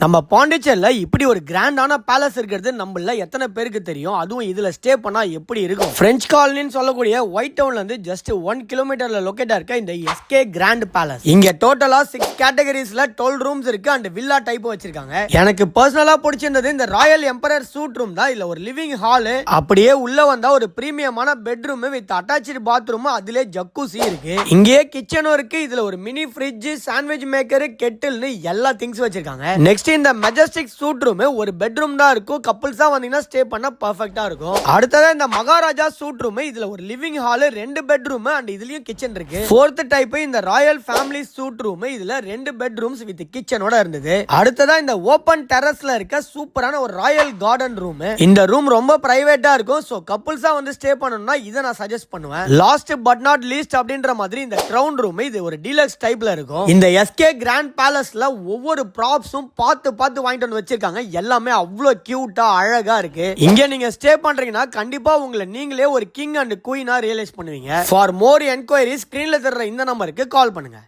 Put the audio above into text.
நம்ம பாண்டிச்சேரியில இப்படி ஒரு கிராண்டான பேலஸ் இருக்கிறது நம்மள எத்தனை பேருக்கு தெரியும்? அதுவும் இதுல ஸ்டே பண்ணா எப்படி இருக்கும்? பிரெஞ்ச் காலனின்னு சொல்லக்கூடிய ஒயிட் டவுன்ல இருந்து ஜஸ்ட் 1 கிலோமீட்டர்ல லொகேட்டா இருக்க இந்த எஸ்கே கிராண்ட் பேலஸ். இங்க டோட்டலா 6 கேட்டகரிஸ்ல 12 ரூம்ஸ் இருக்கு அண்ட் வில்லா டைப் வச்சிருக்காங்க. எனக்கு பர்சனலா பிடிச்சிருந்தது இந்த ராயல் எம்பரர் சூட் ரூம் தான். இல்ல ஒரு லிவிங் ஹால், அப்படியே உள்ள வந்தா ஒரு பிரீமியமான பெட்ரூம் வித் அட்டாச்டு பாத்ரூம், அதிலே ஜக்கூசி இருக்கு. இங்கேயே கிச்சனும் இருக்கு. இதுல ஒரு மினி ஃப்ரிட்ஜ், சாண்ட்விச் மேக்கர், கெட்டில்னு எல்லா திங்ஸ் வச்சிருக்காங்க. நெக்ஸ்ட் இந்த மெஜஸ்டிக் சூட் ரூம் ஒரு பெட்ரூம் தான் இருக்கும். கப்பிள்ஸா வந்தீங்கன்னா ஸ்டே பண்ண பெர்ஃபெக்ட்டா இருக்கும். அடுத்ததா இந்த மகாராஜா சூட் ரூம். இதுல ஒரு லிவிங் ஹால், 2 பெட்ரூம் அண்ட் இதுலயும் கிச்சன் இருக்கு. ஃபோர்த் டைப் இந்த ராயல் ஃபேமிலி சூட் ரூம். இதுல 2 பெட்ரூம்ஸ் வித் கிச்சனோட இருந்தது. அடுத்ததா இந்த ஓபன் டெரஸ்ல இருக்க சூப்பரான ஒரு ராயல் கார்டன் ரூம். இந்த ரூம் ரொம்ப பிரைவேட்டா இருக்கும். சோ கப்பிள்ஸா வந்து ஸ்டே பண்ணனும்னா இத நான் சஜஸ்ட் பண்ணுவேன். லாஸ்ட் பட் நாட் லீஸ்ட் அப்படின்ற மாதிரி இந்த கிரவுன் ரூம். இது ஒரு டீலக்ஸ் டைப்ல இருக்கும். இந்த எஸ்கே கிராண்ட் பேலஸ்ல ஒவ்வொரு ப்ராப்ஸும் பார்த்து வாங்கிட்டு வந்து வச்சிருக்காங்க. எல்லாமே அவ்வளோ கியூட்டா அழகா இருக்கு. இங்க நீங்க ஸ்டே பண்றீங்கன்னா கண்டிப்பா உங்களை நீங்களே ஒரு கிங் அண்ட் குயினா ரியலைஸ் பண்ணுவீங்க. ஃபார் மோர் என்கொயரி ஸ்கிரீன்ல தெரியற இந்த நம்பருக்கு கால் பண்ணுங்க.